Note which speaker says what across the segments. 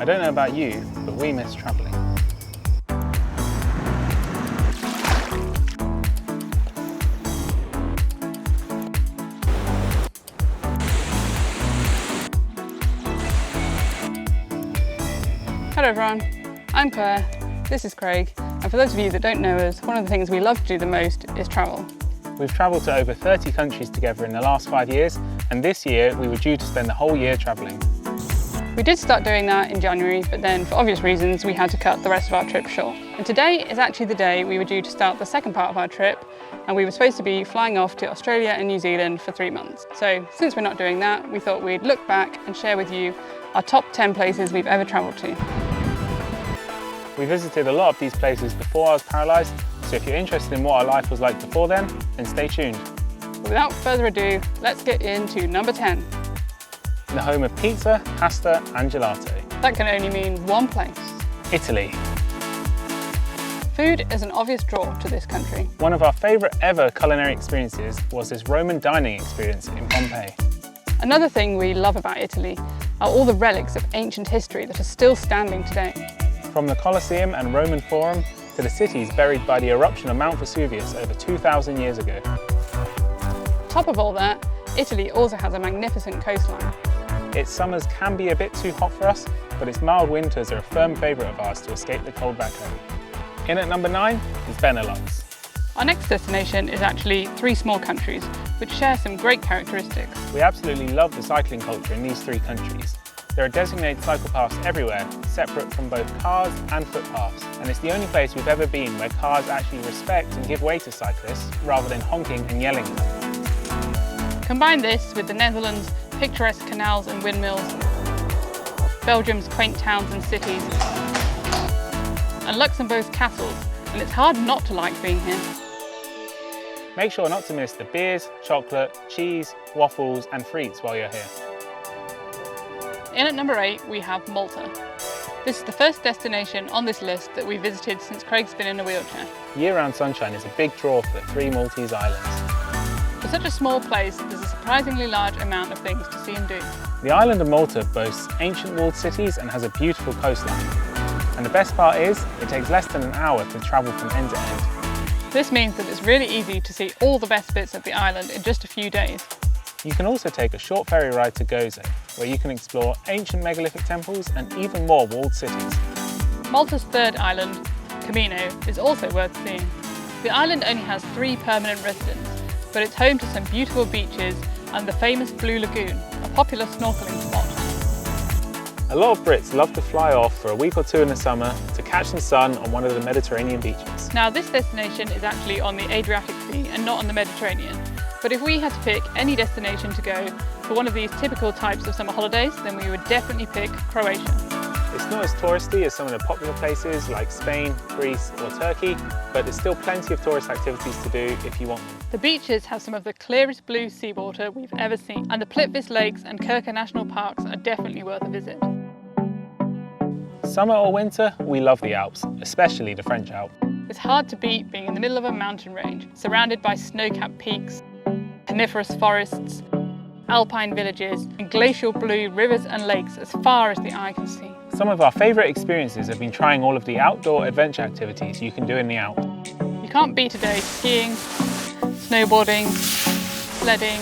Speaker 1: I don't know about you, but we miss travelling.
Speaker 2: Hello everyone, I'm Claire, this is Craig, and for those of you that don't know us, one of the things we love to do the most is travel.
Speaker 1: We've travelled to over 30 countries together in the last 5 years, and this year we were due to spend the whole year travelling.
Speaker 2: We did start doing that in January, but then for obvious reasons we had to cut the rest of our trip short. And today is actually the day we were due to start the second part of our trip, and we were supposed to be flying off to Australia and New Zealand for 3 months. So since we're not doing that, we thought we'd look back and share with you our top 10 places we've ever travelled to.
Speaker 1: We visited a lot of these places before I was paralysed, so if you're interested in what our life was like before then stay tuned.
Speaker 2: Without further ado, let's get into number 10.
Speaker 1: The home of pizza, pasta and gelato.
Speaker 2: That can only mean one place.
Speaker 1: Italy.
Speaker 2: Food is an obvious draw to this country.
Speaker 1: One of our favourite ever culinary experiences was this Roman dining experience in Pompeii.
Speaker 2: Another thing we love about Italy are all the relics of ancient history that are still standing today.
Speaker 1: From the Colosseum and Roman Forum to the cities buried by the eruption of Mount Vesuvius over 2,000 years ago.
Speaker 2: Top of all that, Italy also has a magnificent coastline.
Speaker 1: Its summers can be a bit too hot for us, but its mild winters are a firm favourite of ours to escape the cold back home. In at number 9 is Benelux.
Speaker 2: Our next destination is actually 3 small countries, which share some great characteristics.
Speaker 1: We absolutely love the cycling culture in these 3 countries. There are designated cycle paths everywhere, separate from both cars and footpaths, and it's the only place we've ever been where cars actually respect and give way to cyclists rather than honking and yelling at them.
Speaker 2: Combine this with the Netherlands' picturesque canals and windmills, Belgium's quaint towns and cities, and Luxembourg's castles, and it's hard not to like being here.
Speaker 1: Make sure not to miss the beers, chocolate, cheese, waffles and frites while you're here.
Speaker 2: In at number 8 we have Malta. This is the first destination on this list that we visited since Craig's been in a wheelchair.
Speaker 1: Year-round sunshine is a big draw for the 3 Maltese islands.
Speaker 2: For such a small place, there's a surprisingly large amount of things to see and do.
Speaker 1: The island of Malta boasts ancient walled cities and has a beautiful coastline. And the best part is, it takes less than an hour to travel from end to end.
Speaker 2: This means that it's really easy to see all the best bits of the island in just a few days.
Speaker 1: You can also take a short ferry ride to Gozo, where you can explore ancient megalithic temples and even more walled cities.
Speaker 2: Malta's third island, Camino, is also worth seeing. The island only has 3 permanent residents, but it's home to some beautiful beaches and the famous Blue Lagoon, a popular snorkeling spot.
Speaker 1: A lot of Brits love to fly off for a week or 2 in the summer to catch some sun on one of the Mediterranean beaches.
Speaker 2: Now this destination is actually on the Adriatic Sea and not on the Mediterranean. But if we had to pick any destination to go for one of these typical types of summer holidays, then we would definitely pick Croatia.
Speaker 1: It's not as touristy as some of the popular places like Spain, Greece or Turkey, but there's still plenty of tourist activities to do if you want them.
Speaker 2: The beaches have some of the clearest blue seawater we've ever seen, and the Plitvice Lakes and Kirka National Parks are definitely worth a visit.
Speaker 1: Summer or winter, we love the Alps, especially the French Alps.
Speaker 2: It's hard to beat being in the middle of a mountain range, surrounded by snow-capped peaks, coniferous forests, alpine villages, and glacial blue rivers and lakes as far as the eye can see.
Speaker 1: Some of our favourite experiences have been trying all of the outdoor adventure activities you can do in the Alps.
Speaker 2: You can't beat a day skiing, snowboarding, sledding,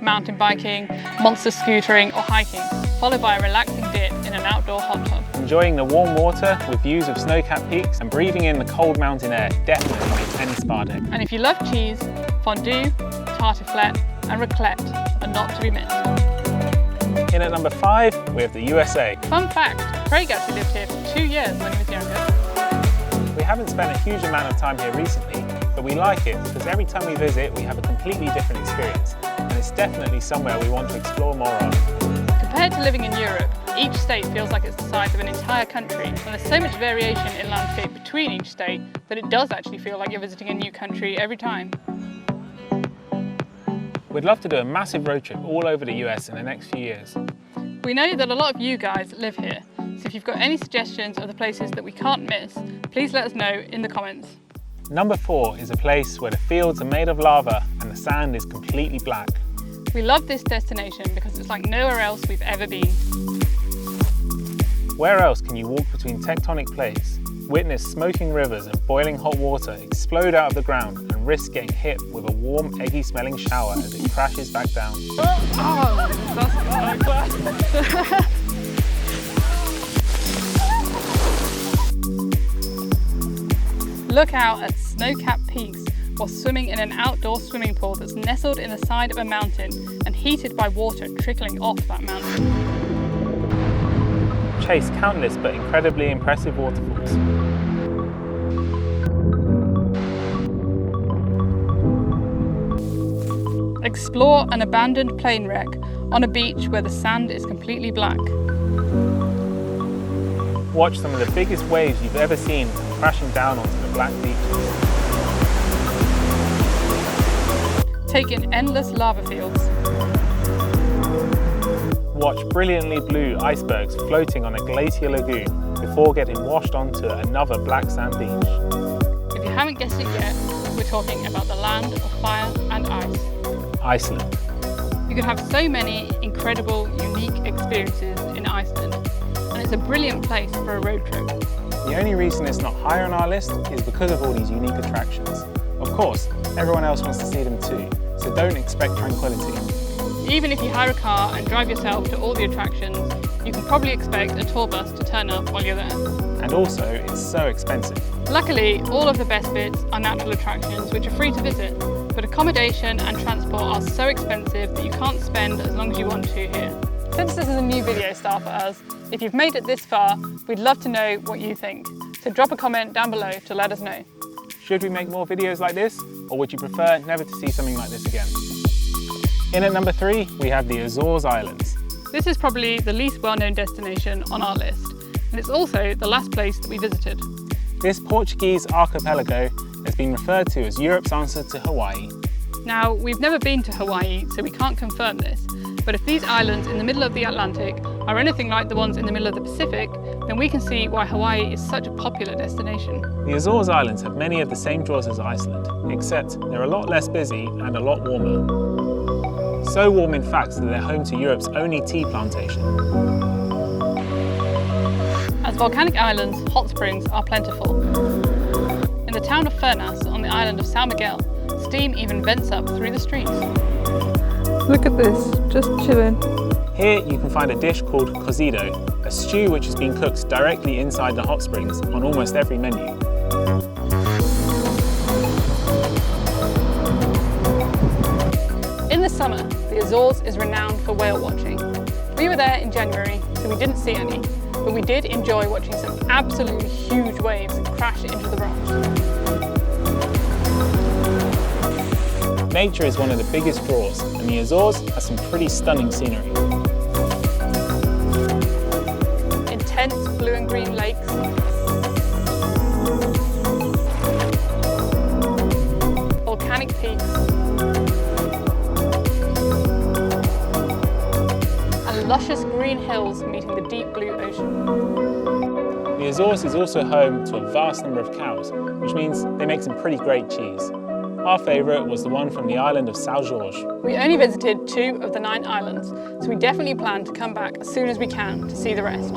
Speaker 2: mountain biking, monster scootering or hiking, followed by a relaxing dip in an outdoor hot tub.
Speaker 1: Enjoying the warm water with views of snow-capped peaks and breathing in the cold mountain air definitely makes any spa day.
Speaker 2: And if you love cheese, fondue, tartiflette and raclette are not to be missed.
Speaker 1: In at number 5, we have the USA.
Speaker 2: Fun fact, Craig actually lived here for 2 years when he was younger.
Speaker 1: We haven't spent a huge amount of time here recently, but we like it because every time we visit we have a completely different experience, and it's definitely somewhere we want to explore more of.
Speaker 2: Compared to living in Europe, each state feels like it's the size of an entire country, and there's so much variation in landscape between each state that it does actually feel like you're visiting a new country every time.
Speaker 1: We'd love to do a massive road trip all over the US in the next few years.
Speaker 2: We know that a lot of you guys live here, so if you've got any suggestions of the places that we can't miss, please let us know in the comments.
Speaker 1: Number 4 is a place where the fields are made of lava and the sand is completely black.
Speaker 2: We love this destination because it's like nowhere else we've ever been.
Speaker 1: Where else can you walk between tectonic plates, witness smoking rivers and boiling hot water explode out of the ground and risk getting hit with a warm, eggy smelling shower as it crashes back down?
Speaker 2: Look out at snow-capped peaks while swimming in an outdoor swimming pool that's nestled in the side of a mountain and heated by water trickling off that mountain.
Speaker 1: Chase countless but incredibly impressive waterfalls.
Speaker 2: Explore an abandoned plane wreck on a beach where the sand is completely black.
Speaker 1: Watch some of the biggest waves you've ever seen crashing down onto the black beaches.
Speaker 2: Take in endless lava fields.
Speaker 1: Watch brilliantly blue icebergs floating on a glacier lagoon before getting washed onto another black sand beach.
Speaker 2: If you haven't guessed it yet, we're talking about the land of fire and ice.
Speaker 1: Iceland.
Speaker 2: You can have so many incredible, unique experiences in Iceland, and it's a brilliant place for a road trip.
Speaker 1: The only reason it's not higher on our list is because of all these unique attractions. Of course, everyone else wants to see them too, so don't expect tranquility.
Speaker 2: Even if you hire a car and drive yourself to all the attractions, you can probably expect a tour bus to turn up while you're there.
Speaker 1: And also, it's so expensive.
Speaker 2: Luckily, all of the best bits are natural attractions which are free to visit, but accommodation and transport are so expensive that you can't spend as long as you want to here. Since this is a new video start for us, if you've made it this far, we'd love to know what you think. So drop a comment down below to let us know.
Speaker 1: Should we make more videos like this, or would you prefer never to see something like this again? In at number 3, we have the Azores Islands.
Speaker 2: This is probably the least well-known destination on our list, and it's also the last place that we visited.
Speaker 1: This Portuguese archipelago has been referred to as Europe's answer to Hawaii.
Speaker 2: Now, we've never been to Hawaii, so we can't confirm this, but if these islands in the middle of the Atlantic are anything like the ones in the middle of the Pacific, then we can see why Hawaii is such a popular destination.
Speaker 1: The Azores Islands have many of the same draws as Iceland, except they're a lot less busy and a lot warmer. So warm in fact that they're home to Europe's only tea plantation.
Speaker 2: As volcanic islands, hot springs are plentiful. In the town of Furnas on the island of São Miguel, steam even vents up through the streets.
Speaker 3: Look at this, just chilling.
Speaker 1: Here you can find a dish called cozido, a stew which has been cooked directly inside the hot springs on almost every menu.
Speaker 2: In the summer, the Azores is renowned for whale watching. We were there in January, so we didn't see any, but we did enjoy watching some absolutely huge waves crash into the rocks.
Speaker 1: Nature is one of the biggest draws, and the Azores has some pretty stunning scenery.
Speaker 2: Intense blue and green lakes, volcanic peaks, and luscious green hills meeting the deep blue ocean.
Speaker 1: The Azores is also home to a vast number of cows, which means they make some pretty great cheese. Our favourite was the one from the island of Azores.
Speaker 2: We only visited 2 of the 9 islands, so we definitely plan to come back as soon as we can to see the rest.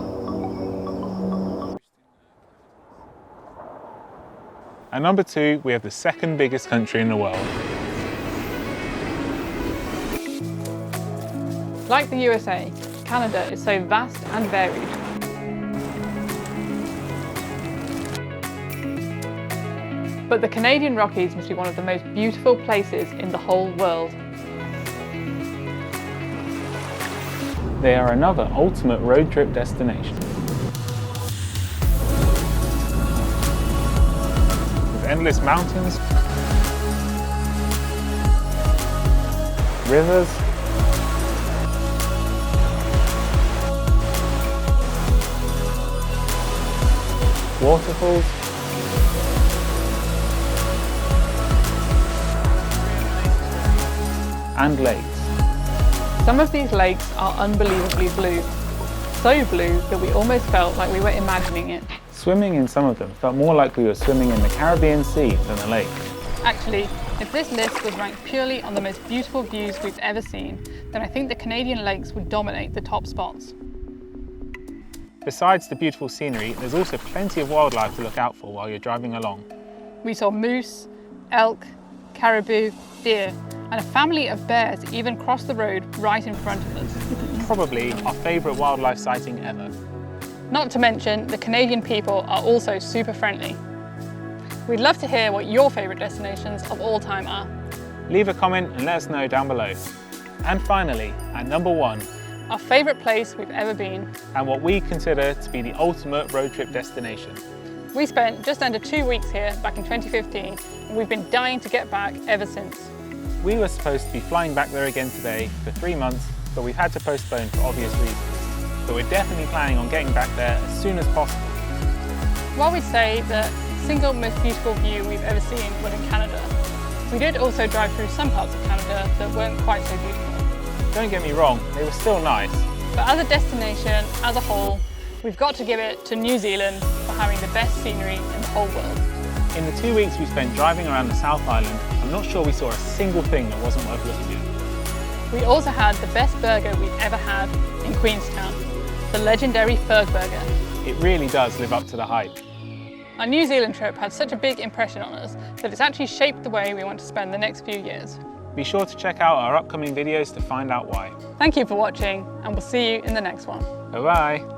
Speaker 1: At number 2, we have the second biggest country in the world.
Speaker 2: Like the USA, Canada is so vast and varied. But the Canadian Rockies must be one of the most beautiful places in the whole world.
Speaker 1: They are another ultimate road trip destination. With endless mountains, rivers, waterfalls, and lakes.
Speaker 2: Some of these lakes are unbelievably blue. So blue that we almost felt like we were imagining it.
Speaker 1: Swimming in some of them felt more like we were swimming in the Caribbean Sea than a lake.
Speaker 2: Actually, if this list was ranked purely on the most beautiful views we've ever seen, then I think the Canadian lakes would dominate the top spots.
Speaker 1: Besides the beautiful scenery, there's also plenty of wildlife to look out for while you're driving along.
Speaker 2: We saw moose, elk, caribou, deer, and a family of bears even crossed the road right in front of us.
Speaker 1: Probably our favourite wildlife sighting ever.
Speaker 2: Not to mention, the Canadian people are also super friendly. We'd love to hear what your favourite destinations of all time are.
Speaker 1: Leave a comment and let us know down below. And finally, at number 1,
Speaker 2: Our favourite place we've ever been.
Speaker 1: and what we consider to be the ultimate road trip destination.
Speaker 2: We spent just under 2 weeks here back in 2015, and we've been dying to get back ever since.
Speaker 1: We were supposed to be flying back there again today for 3 months, but we've had to postpone for obvious reasons. But we're definitely planning on getting back there as soon as possible.
Speaker 2: While we say the single most beautiful view we've ever seen was in Canada, we did also drive through some parts of Canada that weren't quite so beautiful.
Speaker 1: Don't get me wrong, they were still nice.
Speaker 2: But as a destination, as a whole, we've got to give it to New Zealand for having the best scenery in the whole world.
Speaker 1: In the 2 weeks we spent driving around the South Island, I'm not sure we saw a single thing that wasn't worth looking at.
Speaker 2: We also had the best burger we've ever had in Queenstown, the legendary Ferg Burger.
Speaker 1: It really does live up to the hype.
Speaker 2: Our New Zealand trip had such a big impression on us that it's actually shaped the way we want to spend the next few years.
Speaker 1: Be sure to check out our upcoming videos to find out why.
Speaker 2: Thank you for watching, and we'll see you in the next one.
Speaker 1: Bye bye!